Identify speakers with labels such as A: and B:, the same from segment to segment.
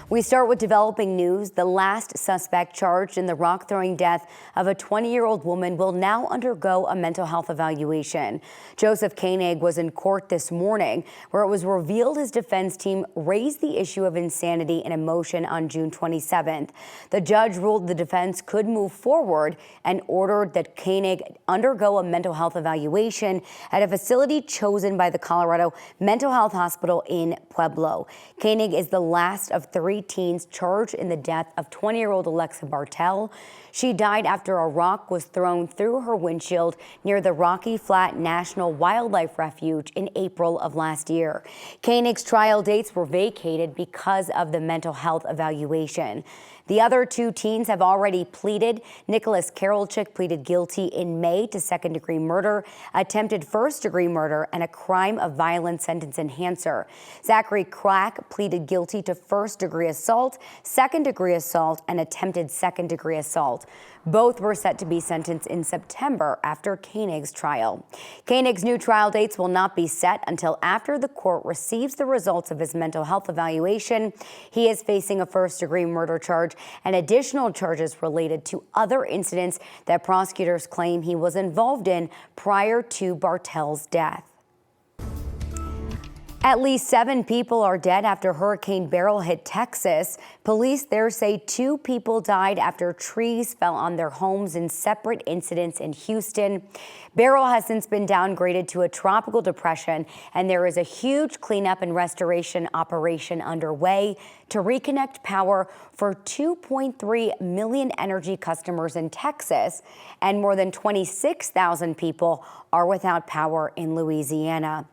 A: We start with developing news. The last suspect charged in the rock throwing death of a 20-year-old woman will now undergo a mental health evaluation. Joseph Koenig was in court this morning, where it was revealed his defense team raised the issue of insanity in a motion on June 27th. The judge ruled the defense could move forward and ordered that Koenig undergo a mental health evaluation at a facility chosen by the Colorado Mental Health Hospital in Pueblo. Koenig is the last of 3 teens charged in the death of 20-year-old Alexa Bartel. She died after a rock was thrown through her windshield near the Rocky Flat National Wildlife Refuge in April of last year. Koenig's trial dates were vacated because of the mental health evaluation. The other 2 teens have already pleaded. Nicholas Karolchik pleaded guilty in May to second-degree murder, attempted first-degree murder, and a crime of violence sentence enhancer. Zachary Crack pleaded guilty to first-degree assault, second-degree assault, and attempted second-degree assault. Both were set to be sentenced in September after Koenig's trial. Koenig's new trial dates will not be set until after the court receives the results of his mental health evaluation. He is facing a first-degree murder charge and additional charges related to other incidents that prosecutors claim he was involved in prior to Bartel's death. At least 7 people are dead after Hurricane Beryl hit Texas. Police there say 2 people died after trees fell on their homes in separate incidents in Houston. Beryl has since been downgraded to a tropical depression, and there is a huge cleanup and restoration operation underway to reconnect power for 2.3 million energy customers in Texas, and more than 26,000 people are without power in Louisiana.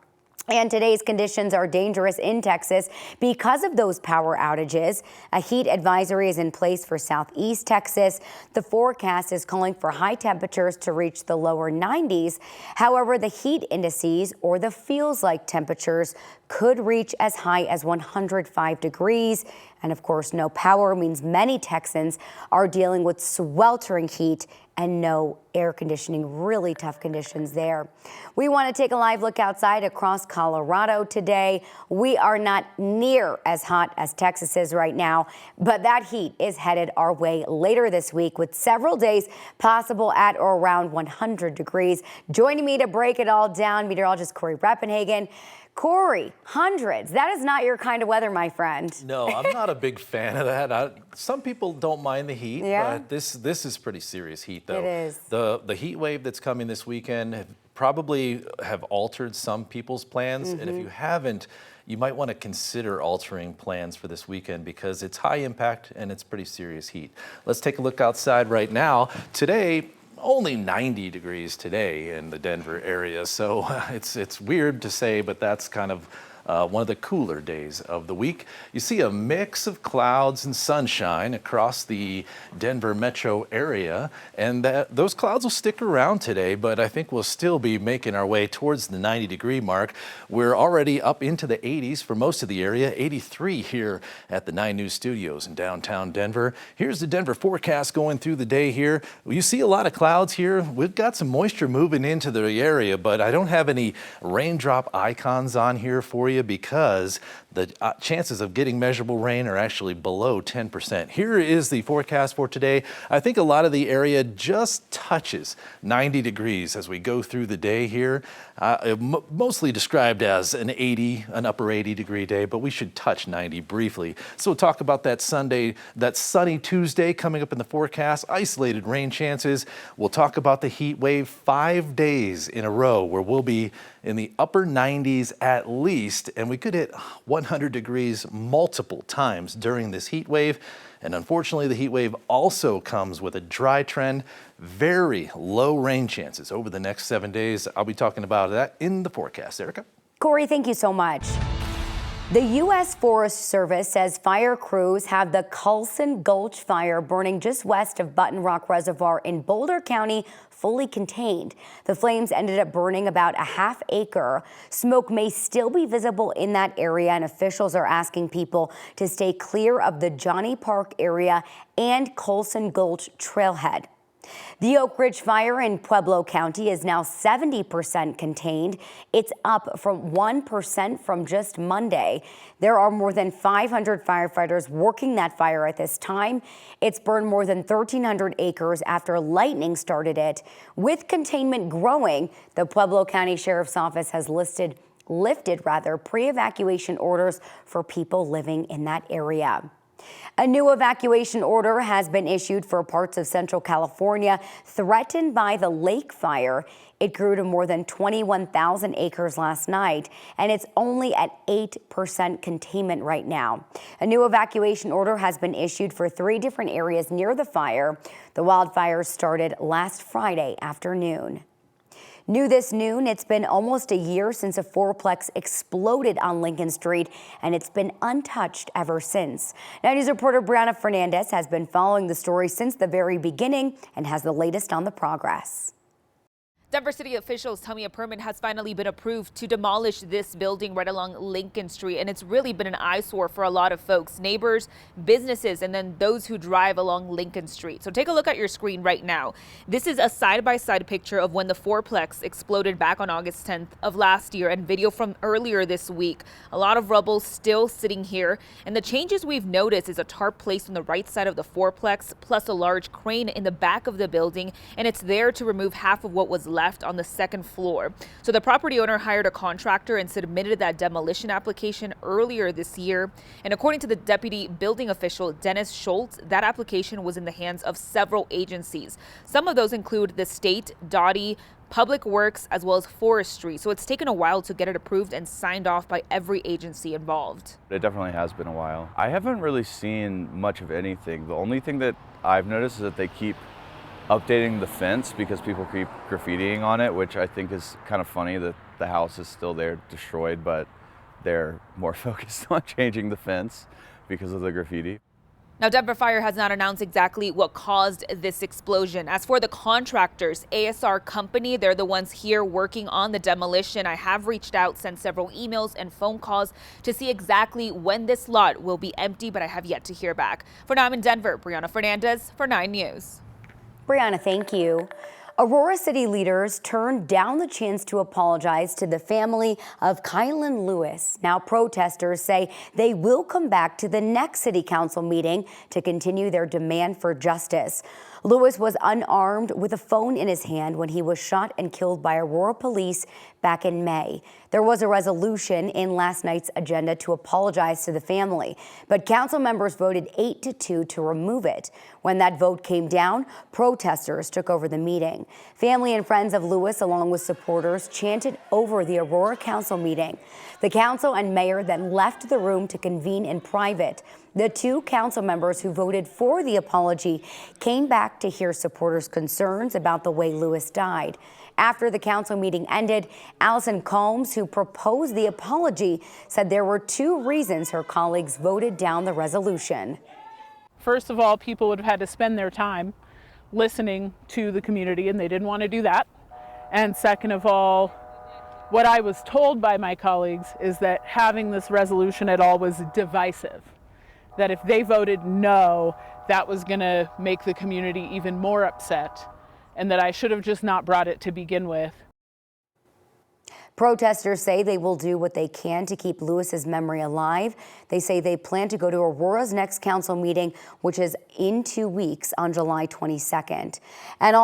A: And today's conditions are dangerous in Texas because of those power outages. A heat advisory is in place for southeast Texas. The forecast is calling for high temperatures to reach the lower 90s. However, the heat indices, or the feels like temperatures, could reach as high as 105 degrees. And of course, no power means many Texans are dealing with sweltering heat and no air conditioning. Really tough conditions there. We want to take a live look outside across Colorado today. We are not near as hot as Texas is right now, but that heat is headed our way later this week, with several days possible at or around 100 degrees. Joining me to break it all down, meteorologist Corey Reppenhagen. Corey, hundreds. That is not your kind of weather, my friend.
B: No, I'm not a big fan of that. Some people don't mind the heat, but this is pretty serious heat, though.
A: It is.
B: The heat wave that's coming this weekend probably have altered some people's plans, and if you haven't, you might want to consider altering plans for this weekend because it's high impact and it's pretty serious heat. Let's take a look outside right now. Today, only 90 degrees today in the Denver area, so it's weird to say, but that's kind of one of the cooler days of the week. You see a mix of clouds and sunshine across the Denver metro area, and those clouds will stick around today, but I think we'll still be making our way towards the 90-degree mark. We're already up into the 80s for most of the area, 83 here at the 9 News Studios in downtown Denver. Here's the Denver forecast going through the day here. You see a lot of clouds here. We've got some moisture moving into the area, but I don't have any raindrop icons on here for you because the chances of getting measurable rain are actually below 10%. Here is the forecast for today. I think a lot of the area just touches 90 degrees as we go through the day here. Mostly described as an upper 80 degree day, but we should touch 90 briefly. So we'll talk about that sunny Tuesday coming up in the forecast, isolated rain chances. We'll talk about the heat wave 5 days in a row where we'll be in the upper 90s at least, and we could hit 100 degrees multiple times during this heat wave. And unfortunately, the heat wave also comes with a dry trend, very low rain chances over the next 7 days. I'll be talking about that in the forecast. Erica?
A: Corey, thank you so much. The U.S. Forest Service says fire crews have the Coulson Gulch fire burning just west of Button Rock Reservoir in Boulder County fully contained. The flames ended up burning about a half acre. Smoke may still be visible in that area, and officials are asking people to stay clear of the Johnny Park area and Coulson Gulch trailhead. The Oak Ridge fire in Pueblo County is now 70% contained. It's up from 1% from just Monday. There are more than 500 firefighters working that fire at this time. It's burned more than 1,300 acres after lightning started it. With containment growing, the Pueblo County Sheriff's Office has lifted pre-evacuation orders for people living in that area. A new evacuation order has been issued for parts of Central California threatened by the lake fire. It grew to more than 21,000 acres last night, and it's only at 8% containment right now. A new evacuation order has been issued for 3 different areas near the fire. The wildfires started last Friday afternoon. New this noon, it's been almost a year since a fourplex exploded on Lincoln Street, and it's been untouched ever since. Now, News reporter Brianna Fernandez has been following the story since the very beginning and has the latest on the progress.
C: Denver City officials tell me a permit has finally been approved to demolish this building right along Lincoln Street, and it's really been an eyesore for a lot of folks, neighbors, businesses, and then those who drive along Lincoln Street. So take a look at your screen right now. This is a side-by-side picture of when the fourplex exploded back on August 10th of last year, and video from earlier this week. A lot of rubble still sitting here, and the changes we've noticed is a tarp placed on the right side of the fourplex, plus a large crane in the back of the building, and it's there to remove half of what was left on the second floor. So the property owner hired a contractor and submitted that demolition application earlier this year. And according to the deputy building official, Dennis Schultz, that application was in the hands of several agencies. Some of those include the state, DOTI, Public Works, as well as Forestry. So it's taken a while to get it approved and signed off by every agency involved.
D: It definitely has been a while. I haven't really seen much of anything. The only thing that I've noticed is that they keep updating the fence because people keep graffitiing on it, which I think is kind of funny that the house is still there destroyed, but they're more focused on changing the fence because of the graffiti.
C: Now, Denver Fire has not announced exactly what caused this explosion. As for the contractors, ASR Company, they're the ones here working on the demolition. I have reached out, sent several emails and phone calls to see exactly when this lot will be empty, but I have yet to hear back. For now, I'm in Denver, Brianna Fernandez for 9 News.
A: Brianna, thank you. Aurora City leaders turned down the chance to apologize to the family of Kylan Lewis. Now protesters say they will come back to the next city council meeting to continue their demand for justice. Lewis was unarmed with a phone in his hand when he was shot and killed by Aurora police back in May. There was a resolution in last night's agenda to apologize to the family, but council members voted 8-2 to remove it. When that vote came down, protesters took over the meeting. Family and friends of Lewis, along with supporters, chanted over the Aurora council meeting. The council and mayor then left the room to convene in private. The 2 council members who voted for the apology came back to hear supporters' concerns about the way Lewis died. After the council meeting ended, Allison Combs, who proposed the apology, said there were 2 reasons her colleagues voted down the resolution.
E: First of all, people would have had to spend their time listening to the community, and they didn't want to do that. And second of all, what I was told by my colleagues is that having this resolution at all was divisive. That if they voted no, that was going to make the community even more upset, and that I should have just not brought it to begin with.
A: Protesters say they will do what they can to keep Lewis's memory alive. They say they plan to go to Aurora's next council meeting, which is in 2 weeks on July 22nd. And